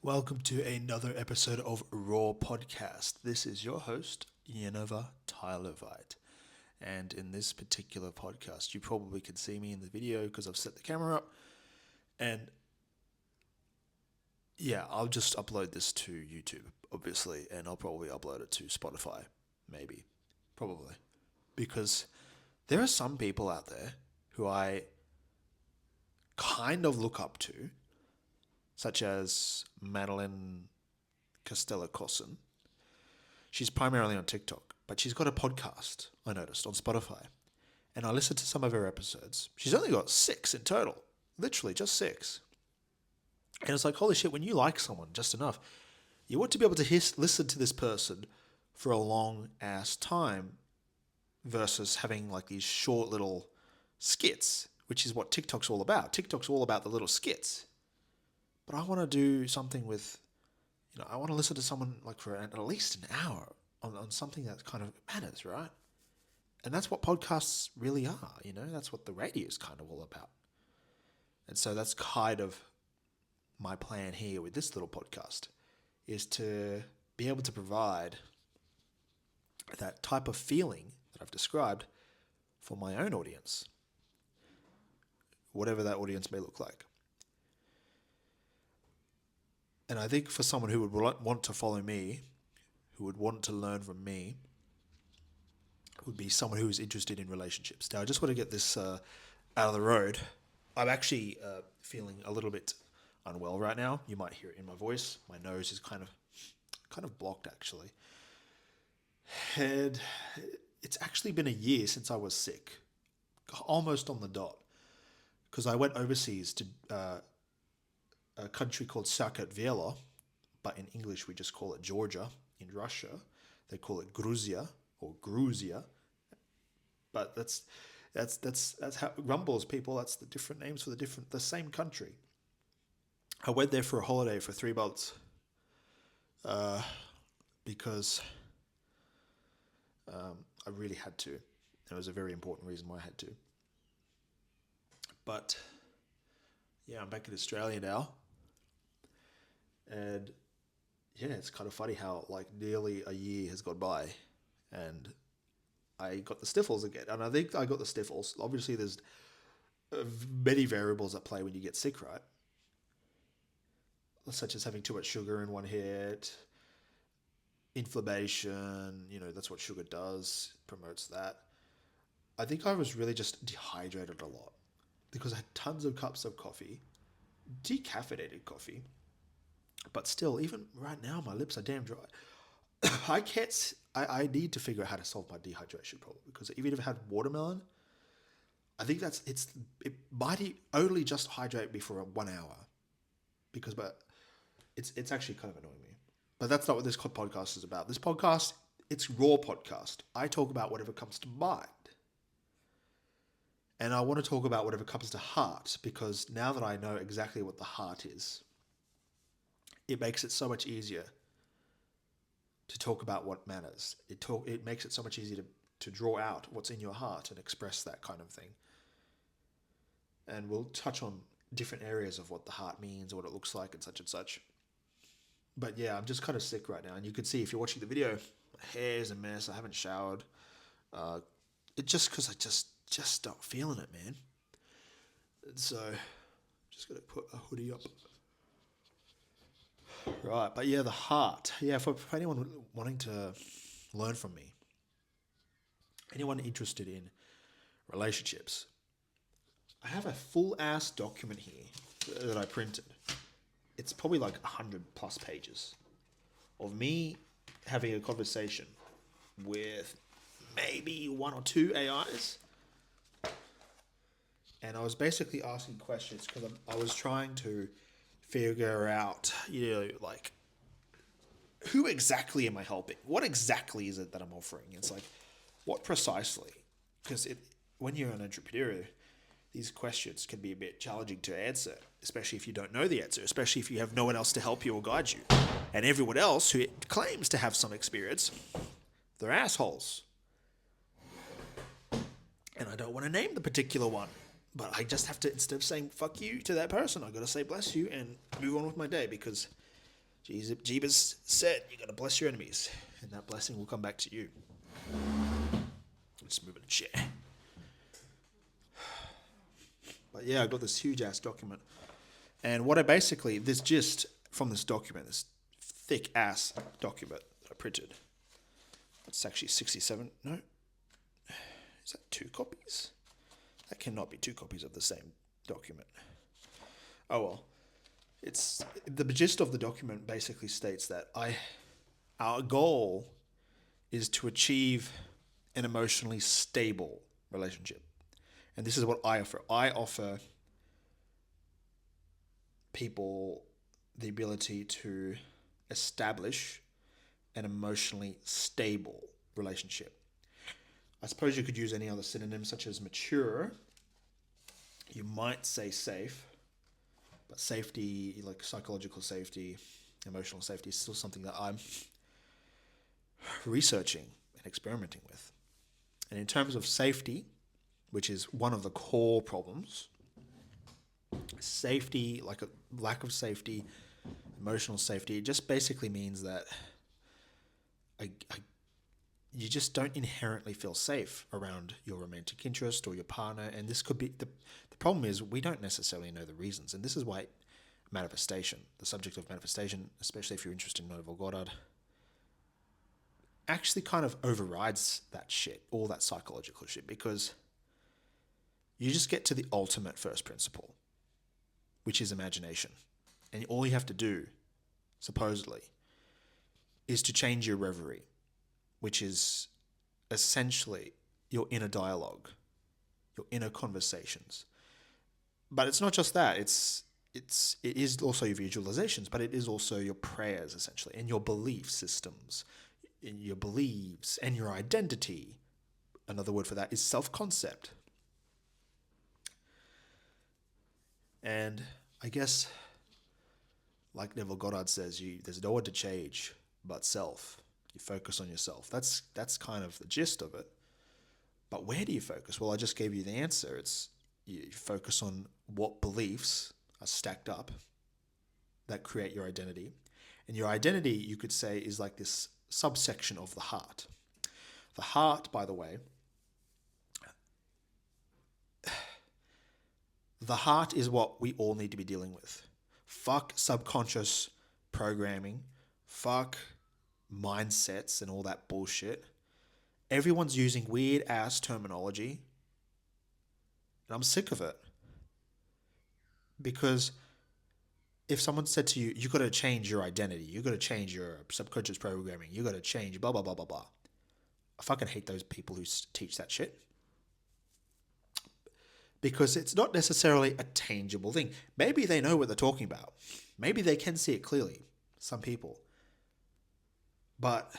Welcome to another episode of Raw Podcast. This is your host, Yenova Tylervite. And in this particular podcast, you probably can see me in the video because I've set the camera up. And yeah, I'll just upload this to YouTube, obviously, and I'll probably upload it to Spotify, maybe, probably. Because there are some people out there who I kind of look up to, such as Madeline Costello Cosson. She's primarily on TikTok, but she's got a podcast, I noticed, on Spotify. And I listened to some of her episodes. She's only got 6 in total. Literally, just 6. And it's like, holy shit, when you like someone just enough, you want to be able to listen to this person for a long ass time versus having like these short little skits, which is what TikTok's all about. TikTok's all about the little skits. But I want to do something with, I want to listen to someone like for at least an hour on something that kind of matters, right? And that's what podcasts really are, that's what the radio is kind of all about. And so that's kind of my plan here with this little podcast, is to be able to provide that type of feeling that I've described for my own audience, whatever that audience may look like. And I think for someone who would want to follow me, who would want to learn from me, would be someone who is interested in relationships. Now, I just want to get this out of the road. I'm actually feeling a little bit unwell right now. You might hear it in my voice. My nose is kind of blocked, actually. And it's actually been a year since I was sick, almost on the dot, because I went overseas to a country called Saakashvili, but in English we just call it Georgia. In Russia, they call it Gruzia or Gruzia, but that's how it rumbles, people. That's the different names for the same country. I went there for a holiday for 3 months, because I really had to. It was a very important reason why I had to. But yeah, I'm back in Australia now. And yeah, it's kind of funny how like nearly a year has gone by and I got the sniffles again. And I think I got the sniffles. Obviously, there's many variables at play when you get sick, right? Such as having too much sugar in one hit, inflammation, that's what sugar does, promotes that. I think I was really just dehydrated a lot because I had tons of cups of coffee, decaffeinated coffee. But still, even right now, my lips are damn dry. I need to figure out how to solve my dehydration problem, because even if I had watermelon, I think it might only just hydrate me for 1 hour, but it's actually kind of annoying me. But that's not what this podcast is about. This podcast, it's raw podcast. I talk about whatever comes to mind. And I want to talk about whatever comes to heart, because now that I know exactly what the heart is, it makes it so much easier to talk about what matters. It makes it so much easier to draw out what's in your heart and express that kind of thing. And we'll touch on different areas of what the heart means, or what it looks like, and such and such. But yeah, I'm just kind of sick right now. And you can see if you're watching the video, my hair is a mess. I haven't showered. It's just because I just start feeling it, man. And so I'm just going to put a hoodie up. Right, but yeah, the heart. Yeah, for anyone wanting to learn from me, anyone interested in relationships, I have a full-ass document here that I printed. It's probably like 100 plus pages of me having a conversation with maybe 1 or 2 AIs. And I was basically asking questions because I was trying to figure out, like, who exactly am I helping? What exactly is it that I'm offering? It's like, what precisely? Because when you're an entrepreneur, these questions can be a bit challenging to answer, especially if you don't know the answer, especially if you have no one else to help you or guide you. And everyone else who claims to have some experience, they're assholes. And I don't want to name the particular one. But I just have to, instead of saying fuck you to that person, I got to say bless you and move on with my day, because Jeebus said you got to bless your enemies, and that blessing will come back to you. Let's move in a chair. But yeah, I got this huge ass document. And what I basically, this gist from this document, this thick ass document that I printed, it's actually 67, no, is that 2 copies? That cannot be 2 copies of the same document. Oh well. It's the gist of the document basically states that our goal is to achieve an emotionally stable relationship. And this is what I offer. I offer people the ability to establish an emotionally stable relationship. I suppose you could use any other synonyms such as mature. You might say safe, but safety, like psychological safety, emotional safety, is still something that I'm researching and experimenting with. And in terms of safety, which is one of the core problems, safety, like a lack of safety, emotional safety, it just basically means that you just don't inherently feel safe around your romantic interest or your partner. And this could be, the problem is we don't necessarily know the reasons. And this is why manifestation, the subject of manifestation, especially if you're interested in Neville Goddard, actually kind of overrides that shit, all that psychological shit, because you just get to the ultimate first principle, which is imagination. And all you have to do, supposedly, is to change your reverie, which is essentially your inner dialogue, your inner conversations. But it's not just that. It is also your visualizations, but it is also your prayers, essentially, and your belief systems, in your beliefs and your identity. Another word for that is self-concept. And I guess, like Neville Goddard says, there's no one to change but self. You focus on yourself. That's kind of the gist of it. But where do you focus? Well, I just gave you the answer. It's you focus on what beliefs are stacked up that create your identity. And your identity, you could say, is like this subsection of the heart. The heart, by the way, the heart is what we all need to be dealing with. Fuck subconscious programming. Fuck mindsets and all that bullshit. Everyone's using weird ass terminology. And I'm sick of it. Because if someone said to you, you got to change your identity, you got to change your subconscious programming, you got to change blah, blah, blah, blah, blah. I fucking hate those people who teach that shit. Because it's not necessarily a tangible thing. Maybe they know what they're talking about. Maybe they can see it clearly, some people. But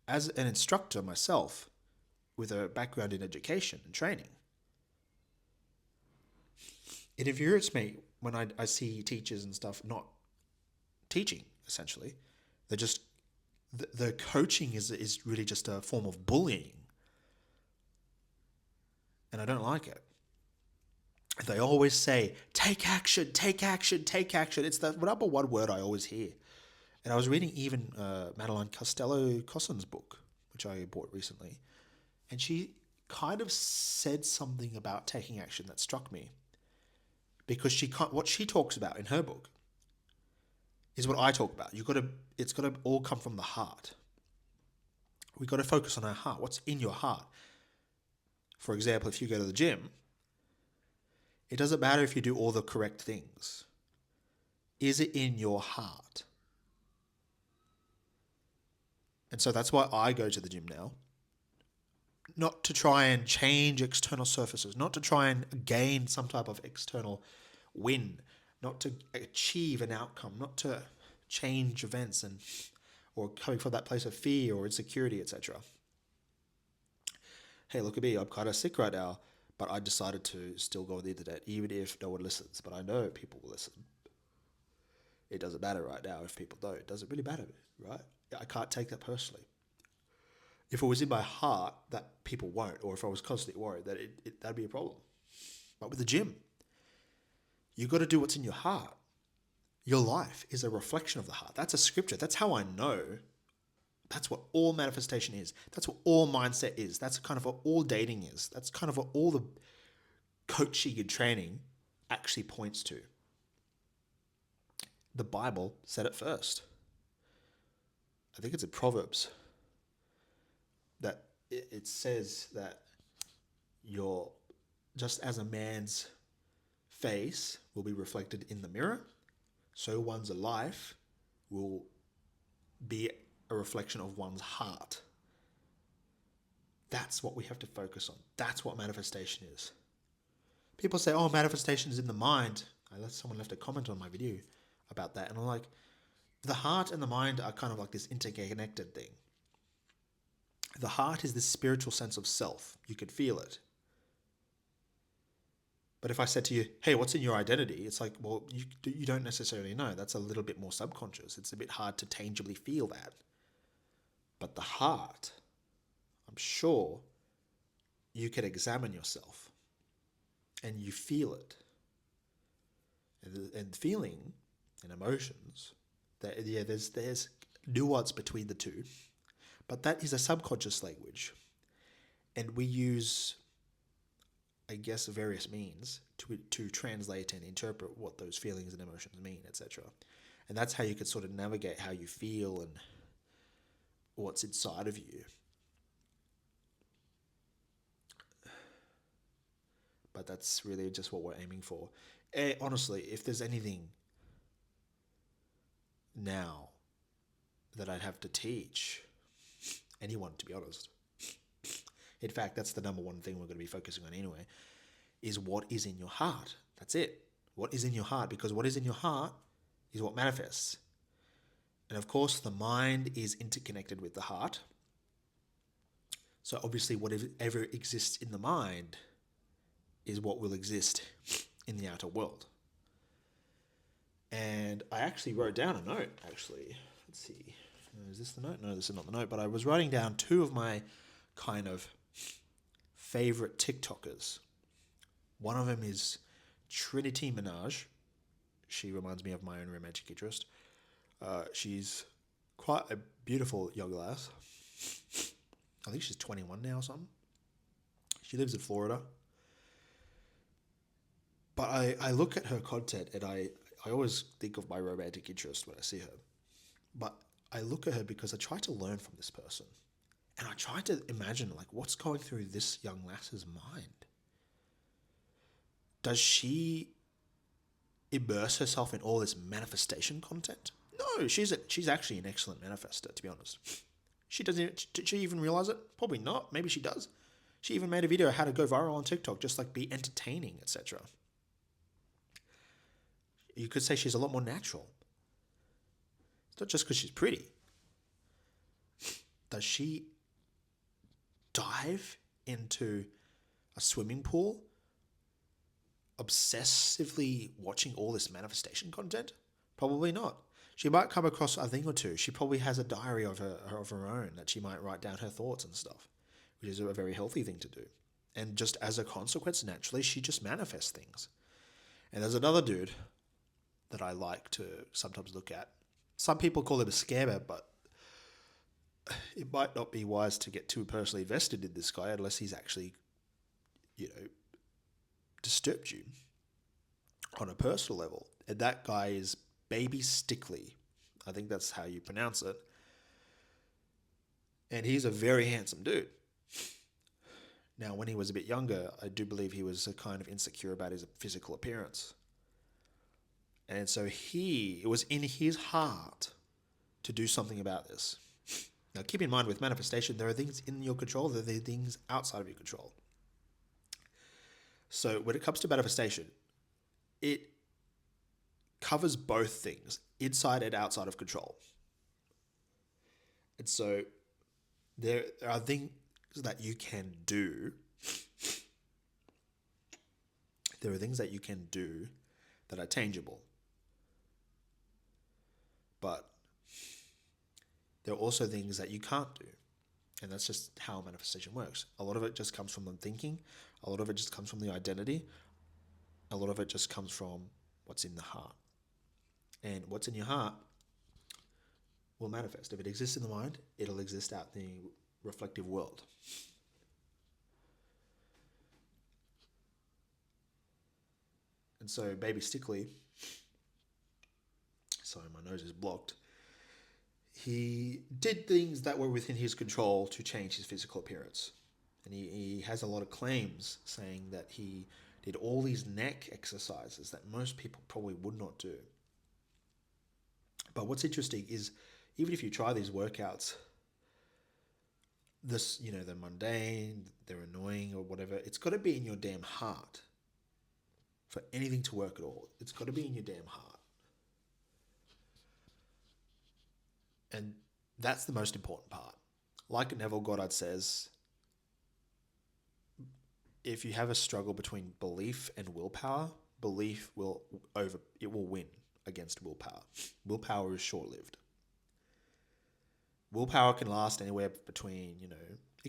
as an instructor myself, with a background in education and training, it infuriates me when I see teachers and stuff not teaching, essentially. They're just, the coaching is really just a form of bullying. And I don't like it. They always say, take action, take action, take action. It's the number one word I always hear. And I was reading even Madeline Costello-Cosson's book, which I bought recently. And she kind of said something about taking action that struck me. Because what she talks about in her book is what I talk about. It's got to all come from the heart. We've got to focus on our heart. What's in your heart? For example, if you go to the gym, it doesn't matter if you do all the correct things. Is it in your heart? And so that's why I go to the gym now. Not to try and change external surfaces, not to try and gain some type of external win, not to achieve an outcome, not to change events or coming from that place of fear or insecurity, etc. Hey, look at me, I'm kind of sick right now, but I decided to still go on the internet, even if no one listens. But I know people will listen. It doesn't matter right now if people don't. It doesn't really matter, right? I can't take that personally. If it was in my heart that people won't, or if I was constantly worried, that that'd be a problem. But with the gym, you got to do what's in your heart. Your life is a reflection of the heart. That's a scripture. That's how I know. That's what all manifestation is. That's what all mindset is. That's kind of what all dating is. That's kind of what all the coaching and training actually points to. The Bible said it first. I think it's in Proverbs that it says that your just as a man's face will be reflected in the mirror, so one's life will be a reflection of one's heart. That's what we have to focus on. That's what manifestation is. People say, oh, manifestation is in the mind. Someone left a comment on my video about that, and I'm like, the heart and the mind are kind of like this interconnected thing. The heart is this spiritual sense of self. You could feel it. But if I said to you, hey, what's in your identity? It's like, well, you don't necessarily know. That's a little bit more subconscious. It's a bit hard to tangibly feel that. But the heart, I'm sure you could examine yourself and you feel it. And feeling and emotions, there's nuance between the two. But that is a subconscious language. And we use, I guess, various means to translate and interpret what those feelings and emotions mean, etc. And that's how you could sort of navigate how you feel and what's inside of you. But that's really just what we're aiming for. Honestly, if there's anything now that I'd have to teach anyone, to be honest, in fact, that's the number one thing we're going to be focusing on anyway, is what is in your heart. That's it. What is in your heart? Because what is in your heart is what manifests. And of course, the mind is interconnected with the heart. So obviously, whatever exists in the mind is what will exist in the outer world. And I actually wrote down a note, actually. Let's see. Is this the note? No, this is not the note. But I was writing down two of my kind of favorite TikTokers. One of them is Trinity Minaj. She reminds me of my own romantic interest. She's quite a beautiful young lass. I think she's 21 now or something. She lives in Florida. But I look at her content and I always think of my romantic interest when I see her. But I look at her because I try to learn from this person. And I try to imagine, like, what's going through this young lass's mind? Does she immerse herself in all this manifestation content? No, she's actually an excellent manifester, to be honest. Did she even realize it? Probably not. Maybe she does. She even made a video how to go viral on TikTok, just like be entertaining, etc. You could say she's a lot more natural. It's not just because she's pretty. Does she dive into a swimming pool obsessively watching all this manifestation content? Probably not. She might come across a thing or two. She probably has a diary of her own that she might write down her thoughts and stuff, which is a very healthy thing to do. And just as a consequence, naturally, she just manifests things. And there's another dude that I like to sometimes look at. Some people call him a scammer, but it might not be wise to get too personally invested in this guy unless he's actually, disturbed you on a personal level. And that guy is Baby Stickley. I think that's how you pronounce it. And he's a very handsome dude. Now, when he was a bit younger, I do believe he was kind of insecure about his physical appearance. And so it was in his heart to do something about this. Now, keep in mind, with manifestation, there are things in your control, there are things outside of your control. So when it comes to manifestation, it covers both things, inside and outside of control. And so there are things that you can do. There are things that you can do that are tangible. But there are also things that you can't do. And that's just how manifestation works. A lot of it just comes from the thinking. A lot of it just comes from the identity. A lot of it just comes from what's in the heart. And what's in your heart will manifest. If it exists in the mind, it'll exist out in the reflective world. And so Baby Stickley, sorry, my nose is blocked, he did things that were within his control to change his physical appearance. And he has a lot of claims saying that he did all these neck exercises that most people probably would not do. But what's interesting is, even if you try these workouts, they're mundane, they're annoying or whatever, it's got to be in your damn heart. For anything to work at all, it's got to be in your damn heart. And that's the most important part. Like Neville Goddard says, if you have a struggle between belief and willpower, belief will win against willpower. Willpower is short-lived. Willpower can last anywhere between,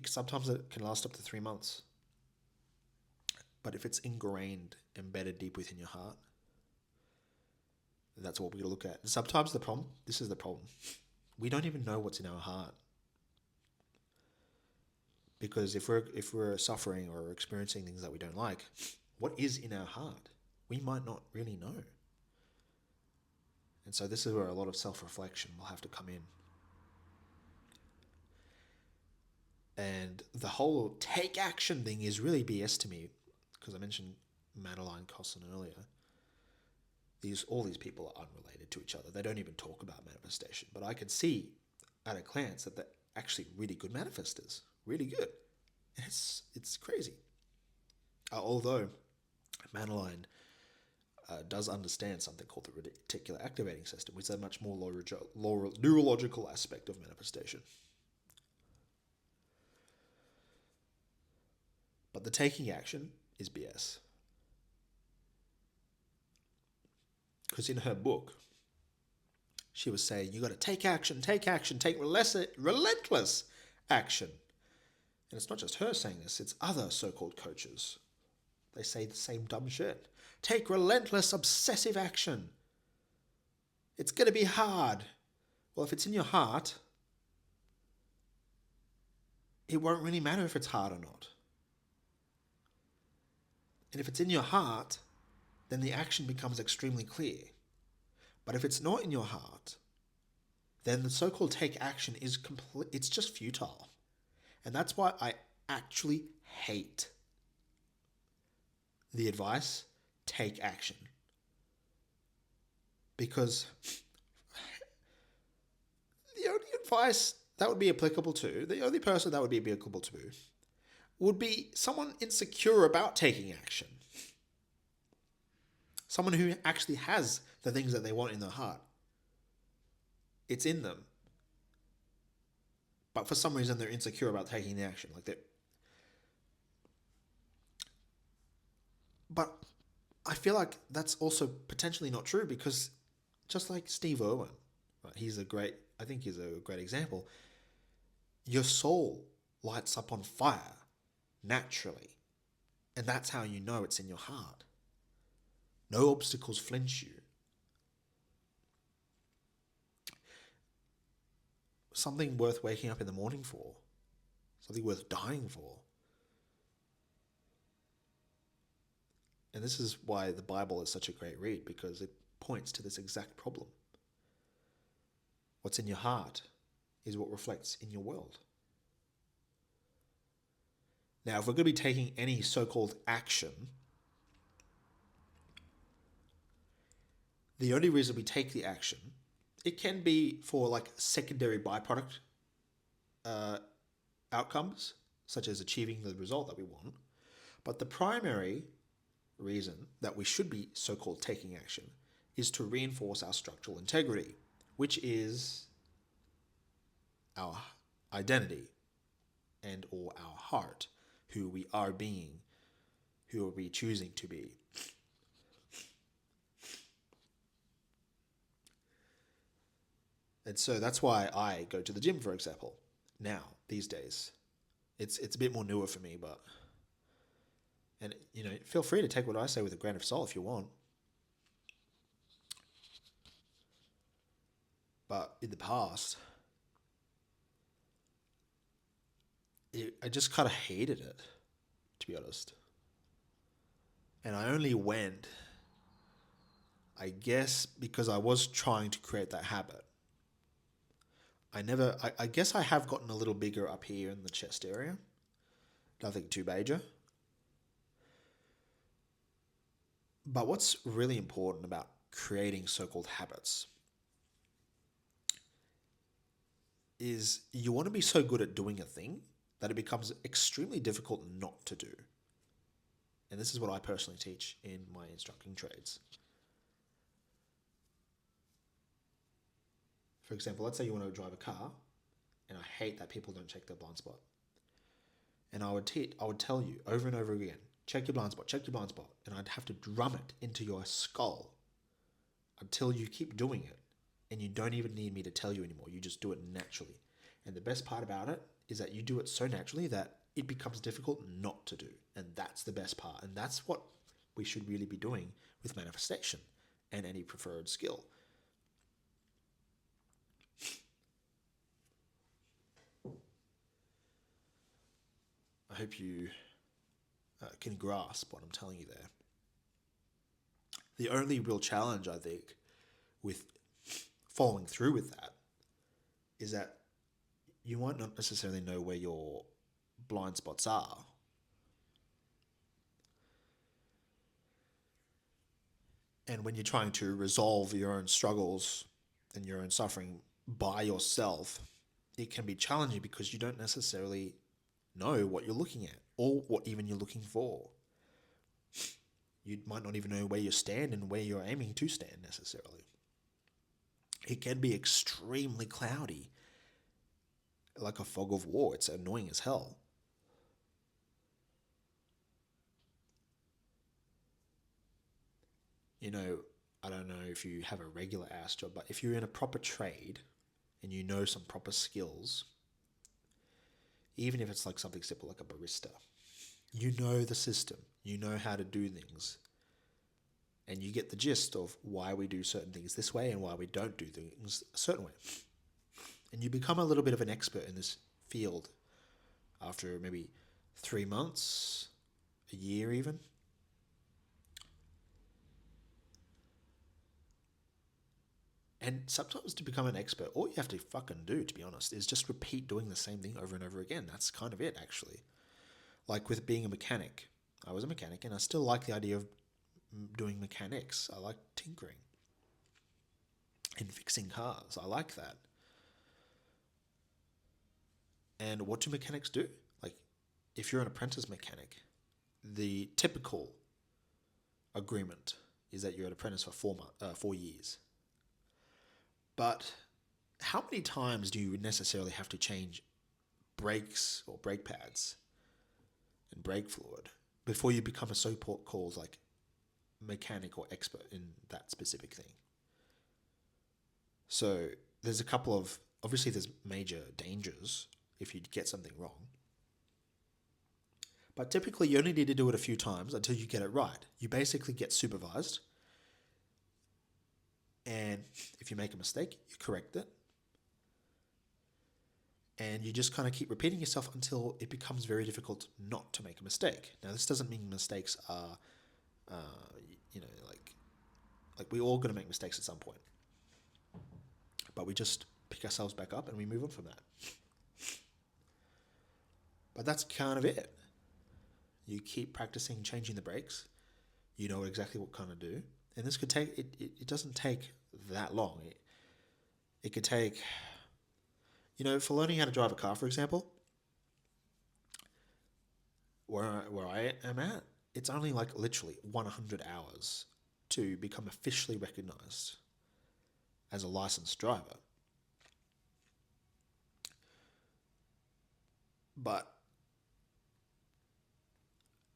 sometimes it can last up to 3 months. But if it's ingrained, embedded deep within your heart, that's what we're going to look at. And sometimes this is the problem. We don't even know what's in our heart. Because if we're suffering or experiencing things that we don't like, what is in our heart? We might not really know. And so this is where a lot of self-reflection will have to come in. And the whole take action thing is really BS to me, because I mentioned Madeline Cosson earlier. All these people are unrelated to each other. They don't even talk about manifestation. But I can see at a glance that they're actually really good manifestors. Really good. It's crazy. Although Madeline does understand something called the reticular activating system, which is a much more neurological aspect of manifestation. But the taking action is BS. Because in her book, she was saying, you got to take action, take relentless action. And it's not just her saying this, it's other so-called coaches. They say the same dumb shit. Take relentless, obsessive action. It's going to be hard. Well, if it's in your heart, it won't really matter if it's hard or not. And if it's in your heart, then the action becomes extremely clear. But if it's not in your heart, then the so-called take action it's just futile. And that's why I actually hate the advice, take action. Because the only advice that would be applicable to, the only person that would be applicable to, would be someone insecure about taking action. Someone who actually has the things that they want in their heart. It's in them. But for some reason, they're insecure about taking the action. But I feel like that's also potentially not true, because just like Steve Irwin, right, I think he's a great example. Your soul lights up on fire naturally. And that's how you know it's in your heart. No obstacles flinch you. Something worth waking up in the morning for. Something worth dying for. And this is why the Bible is such a great read, because it points to this exact problem. What's in your heart is what reflects in your world. Now, if we're going to be taking any so-called action, the only reason we take the action, it can be for like secondary byproduct outcomes, such as achieving the result that we want. But the primary reason that we should be so-called taking action is to reinforce our structural integrity, which is our identity and or our heart, who we are being, who are we choosing to be. And so that's why I go to the gym, for example, now, these days. It's a bit more newer for me, but... And, feel free to take what I say with a grain of salt if you want. But in the past, I just kind of hated it, to be honest. And I only went, I guess, because I was trying to create that habit. I guess I have gotten a little bigger up here in the chest area. Nothing too major. But what's really important about creating so-called habits is you want to be so good at doing a thing that it becomes extremely difficult not to do. And this is what I personally teach in my instructing trades. For example, let's say you want to drive a car, and I hate that people don't check their blind spot. And I would tell you over and over again, check your blind spot, check your blind spot. And I'd have to drum it into your skull until you keep doing it. And you don't even need me to tell you anymore. You just do it naturally. And the best part about it is that you do it so naturally that it becomes difficult not to do. And that's the best part. And that's what we should really be doing with manifestation and any preferred skill. I hope you can grasp what I'm telling you there. The only real challenge, I think, with following through with that is that you might not necessarily know where your blind spots are. And when you're trying to resolve your own struggles and your own suffering by yourself, it can be challenging because you don't necessarily know what you're looking at or what even you're looking for. You might not even know where you stand and where you're aiming to stand necessarily. It can be extremely cloudy, like a fog of war. It's annoying as hell. You know, I don't know if you have a regular ass job, but if you're in a proper trade and you know some proper skills, even if it's like something simple like a barista, you know the system, you know how to do things, and you get the gist of why we do certain things this way and why we don't do things a certain way. And you become a little bit of an expert in this field after maybe 3 months, a year even. And sometimes to become an expert, all you have to fucking do, to be honest, is just repeat doing the same thing over and over again. That's kind of it, actually. Like with being a mechanic. I was a mechanic and I still like the idea of doing mechanics. I like tinkering and fixing cars. I like that. And what do mechanics do? Like, if you're an apprentice mechanic, the typical agreement is that you're an apprentice for 4 years. But how many times do you necessarily have to change brakes or brake pads and brake fluid before you become a so-called like mechanic or expert in that specific thing? So there's a couple of, obviously there's major dangers if you get something wrong. But typically you only need to do it a few times until you get it right. You basically get supervised. And if you make a mistake, you correct it. And you just kind of keep repeating yourself until it becomes very difficult not to make a mistake. Now, this doesn't mean mistakes are, like we're all going to make mistakes at some point. But we just pick ourselves back up and we move on from that. But that's kind of it. You keep practicing changing the brakes. You know exactly what kind to do. And this could take, it doesn't take that long. It could take, for learning how to drive a car, for example, where I am at, it's only like literally 100 hours to become officially recognized as a licensed driver. But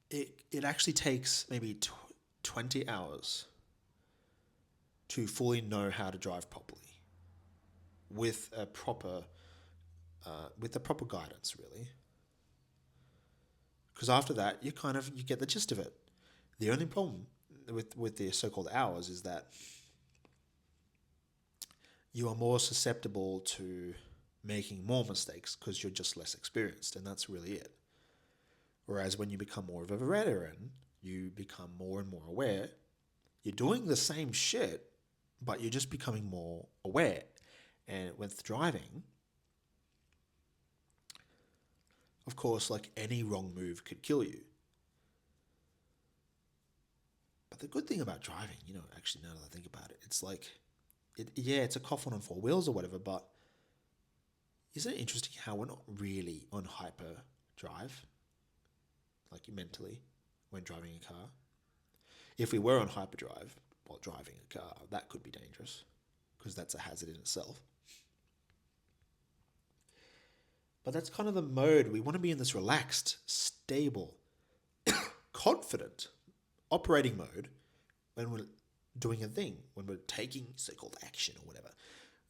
it actually takes maybe 20 hours to fully know how to drive properly with a proper guidance, really. Because after that, you get the gist of it. The only problem with the so-called hours is that you are more susceptible to making more mistakes because you're just less experienced, and that's really it. Whereas when you become more of a veteran, you become more and more aware. You're doing the same shit, but you're just becoming more aware. And with driving, of course, like any wrong move could kill you. But the good thing about driving, actually now that I think about it, it's like, it's a coffin on four wheels or whatever, but isn't it interesting how we're not really on hyper drive, like mentally, when driving a car? If we were on hyperdrive while driving a car, that could be dangerous because that's a hazard in itself. But that's kind of the mode. We want to be in this relaxed, stable, confident operating mode when we're doing a thing, when we're taking so-called action or whatever.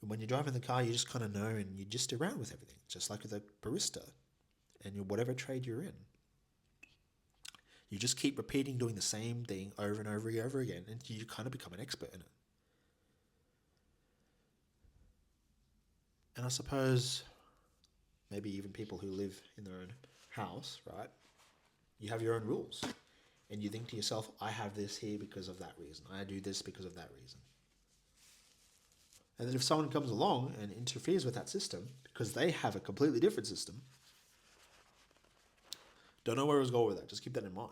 When you're driving the car, you just kind of know and you're just around with everything, just like with a barista and whatever trade you're in. You just keep repeating doing the same thing over and over and over again, and you kind of become an expert in it. And I suppose maybe even people who live in their own house, right? You have your own rules. And you think to yourself, I have this here because of that reason. I do this because of that reason. And then if someone comes along and interferes with that system because they have a completely different system, don't know where I was going with that. Just keep that in mind.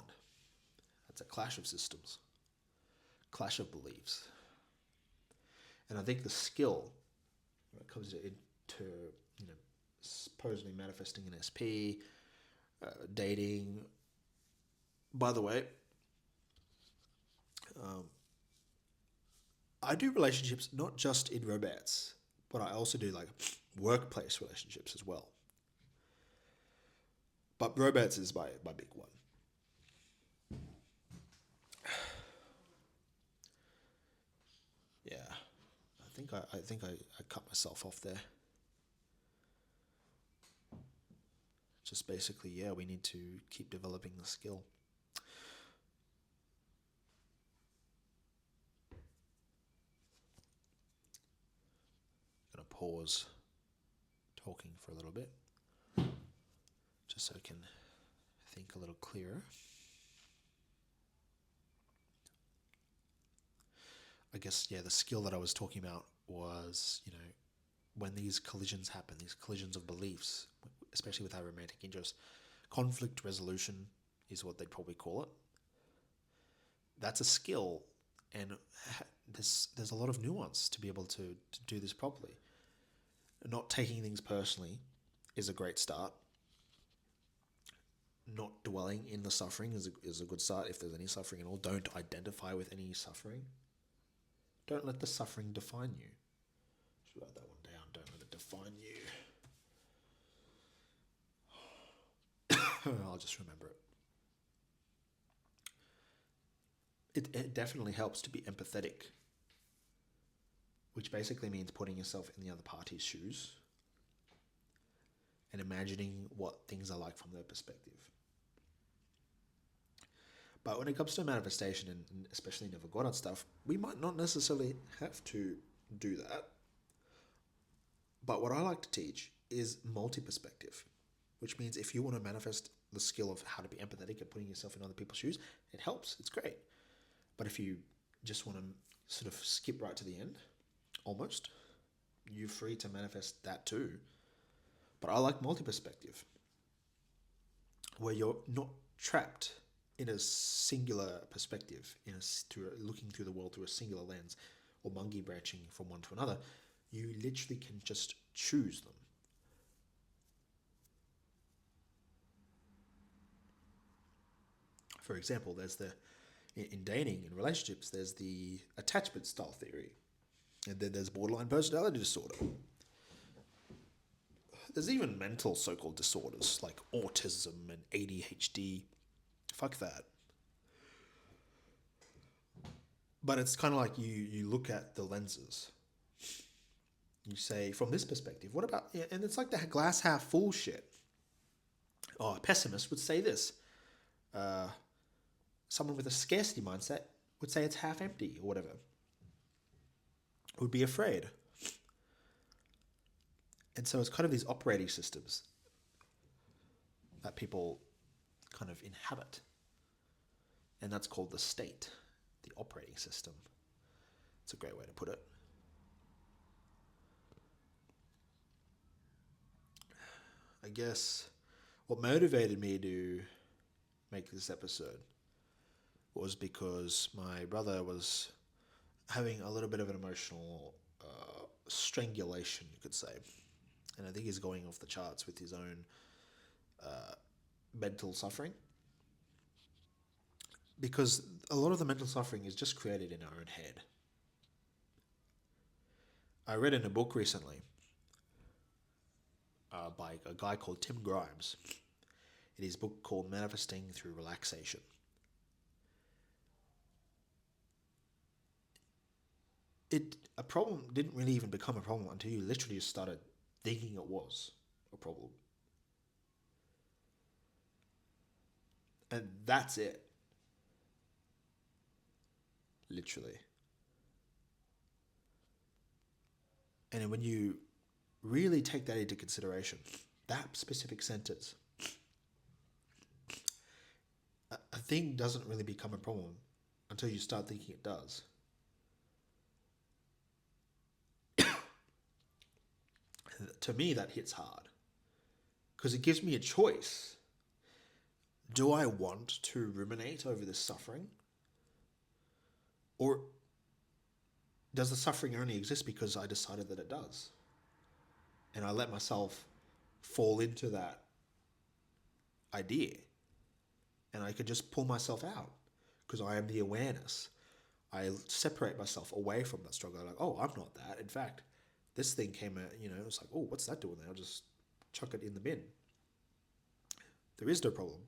That's a clash of systems, clash of beliefs. And I think the skill when it comes into supposedly manifesting an SP, dating. By the way, I do relationships not just in romance, but I also do like workplace relationships as well. But romance is my big one. Yeah, I think I cut myself off there. Just basically, yeah, we need to keep developing the skill. Gonna pause talking for a little bit, just so I can think a little clearer. I guess, yeah, the skill that I was talking about was, when these collisions happen, these collisions of beliefs, especially with our romantic interests, conflict resolution is what they'd probably call it. That's a skill, and there's a lot of nuance to be able to do this properly. Not taking things personally is a great start. Not dwelling in the suffering is a good start. If there's any suffering at all, don't identify with any suffering. Don't let the suffering define you. Should write that one down. Don't let it define you. I'll just remember it. It definitely helps to be empathetic, which basically means putting yourself in the other party's shoes and imagining what things are like from their perspective. But when it comes to manifestation and especially Nirvana stuff, we might not necessarily have to do that. But what I like to teach is multi-perspective, which means if you want to manifest the skill of how to be empathetic and putting yourself in other people's shoes, it helps. It's great. But if you just want to sort of skip right to the end, almost, you're free to manifest that too. But I like multi-perspective, where you're not trapped in a singular perspective, looking through the world through a singular lens, or monkey branching from one to another. You literally can just choose them. For example, there's in dating and relationships, there's the attachment style theory, and then there's borderline personality disorder. There's even mental so-called disorders like autism and ADHD. Fuck that. But it's kind of like you look at the lenses. You say, from this perspective, what about... Yeah, and it's like the glass half full shit. Oh, a pessimist would say this. Someone with a scarcity mindset would say it's half empty or whatever. Would be afraid. And so it's kind of these operating systems that people kind of inhabit. And that's called the state, the operating system. It's a great way to put it. I guess what motivated me to make this episode was because my brother was having a little bit of an emotional strangulation, you could say. And I think he's going off the charts with his own mental suffering. Because a lot of the mental suffering is just created in our own head. I read in a book recently by a guy called Tim Grimes, in his book called Manifesting Through Relaxation. A problem didn't really even become a problem until you literally just started thinking it was a problem. And that's it. Literally. And when you really take that into consideration, that specific sentence, a thing doesn't really become a problem until you start thinking it does. To me, that hits hard because it gives me a choice. Do I want to ruminate over this suffering? Or does the suffering only exist because I decided that it does? And I let myself fall into that idea. And I could just pull myself out because I am the awareness. I separate myself away from that struggle. I'm like, oh, I'm not that. In fact, this thing came out, it's like, oh, what's that doing there? I'll just chuck it in the bin. There is no problem.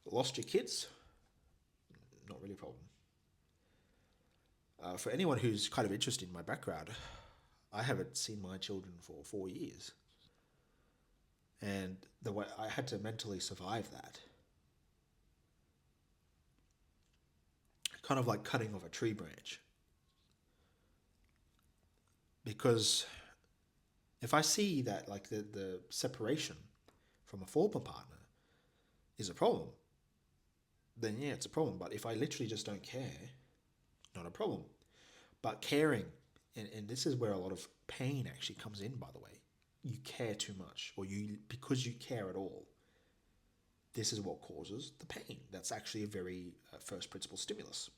Lost your kids? Not really a problem. For anyone who's kind of interested in my background, I haven't seen my children for 4 years. And the way I had to mentally survive that. Kind of like cutting off a tree branch. Because if I see that like the separation from a former partner is a problem, then yeah, it's a problem. But if I literally just don't care, not a problem. But caring, and this is where a lot of pain actually comes in, by the way. You care too much, or because you care at all, this is what causes the pain. That's actually a very first principle stimulus.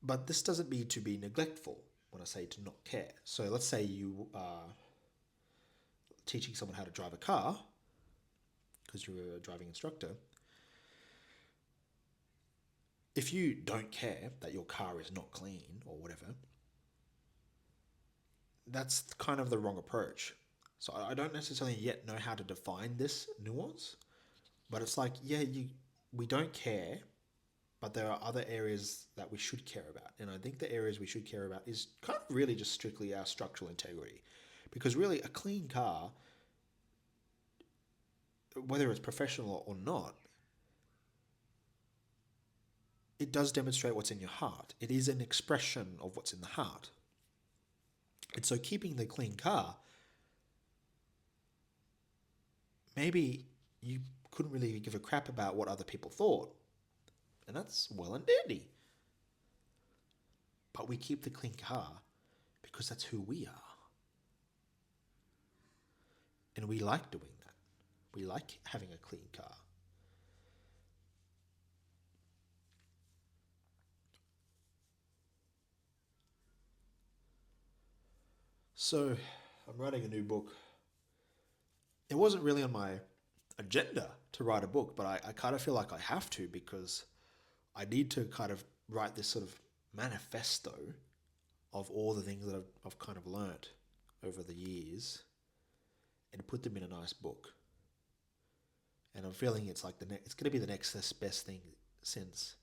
But this doesn't mean to be neglectful when I say to not care. So let's say you are teaching someone how to drive a car, because you're a driving instructor. If you don't care that your car is not clean or whatever, that's kind of the wrong approach. So I don't necessarily yet know how to define this nuance, but it's like, yeah, we don't care, but there are other areas that we should care about. And I think the areas we should care about is kind of really just strictly our structural integrity. Because really, a clean car, whether it's professional or not, it does demonstrate what's in your heart. It is an expression of what's in the heart. And so keeping the clean car, maybe you couldn't really give a crap about what other people thought. And that's well and dandy. But we keep the clean car because that's who we are. And we like doing that. We like having a clean car. So, I'm writing a new book. It wasn't really on my agenda to write a book, but I kind of feel like I have to because I need to kind of write this sort of manifesto of all the things that I've kind of learnt over the years and put them in a nice book. And I'm feeling it's like it's going to be the next best thing since,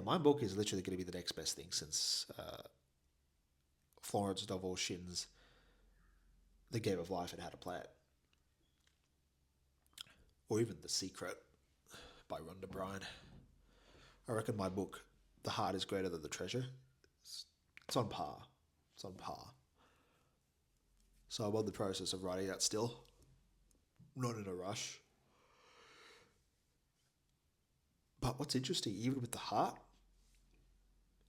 my book is literally going to be the next best thing since Florence Scovel Shinn's The Game of Life and How to Play It. Or even The Secret by Rhonda Byrne. I reckon my book, The Heart is Greater Than the Treasure, it's on par It's on par. So I'm on the process of writing that still. Not in a rush. But what's interesting, even with the heart,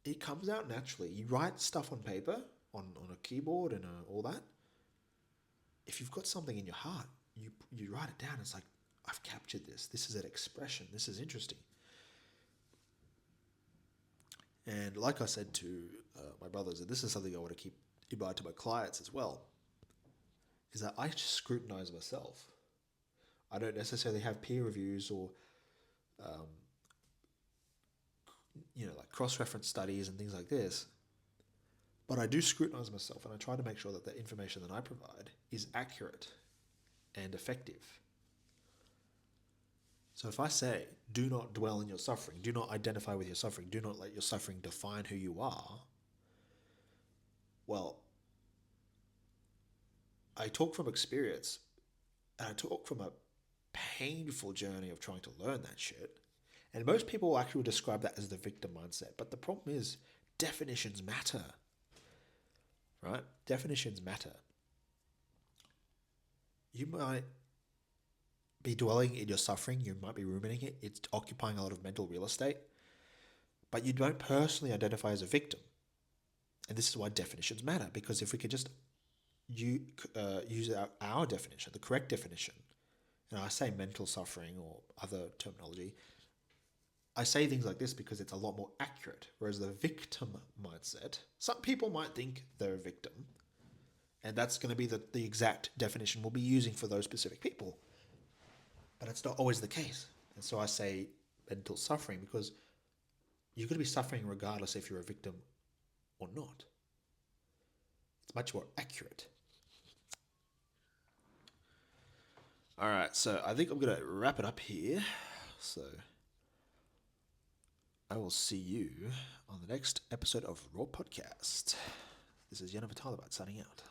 it comes out naturally. You write stuff on paper, on a keyboard and all that. If you've got something in your heart, you write it down. It's like, I've captured this. This is an expression. This is interesting. And like I said to my brothers, and this is something I want to keep in mind to my clients as well, is that I just scrutinize myself. I don't necessarily have peer reviews or, like cross-reference studies and things like this. But I do scrutinize myself, and I try to make sure that the information that I provide is accurate and effective. So if I say, do not dwell in your suffering, do not identify with your suffering, do not let your suffering define who you are, well, I talk from experience, and I talk from a painful journey of trying to learn that shit. And most people actually would describe that as the victim mindset. But the problem is, definitions matter. Right? Definitions matter. You might be dwelling in your suffering, you might be ruminating it, it's occupying a lot of mental real estate, but you don't personally identify as a victim. And this is why definitions matter, because if we could just use our definition, the correct definition, and I say mental suffering or other terminology, I say things like this because it's a lot more accurate, whereas the victim mindset, some people might think they're a victim, and that's going to be the exact definition we'll be using for those specific people. But it's not always the case. And so I say mental suffering because you're going to be suffering regardless if you're a victim or not. It's much more accurate. All right, so I think I'm going to wrap it up here. So I will see you on the next episode of Raw Podcast. This is Jennifer Talabat signing out.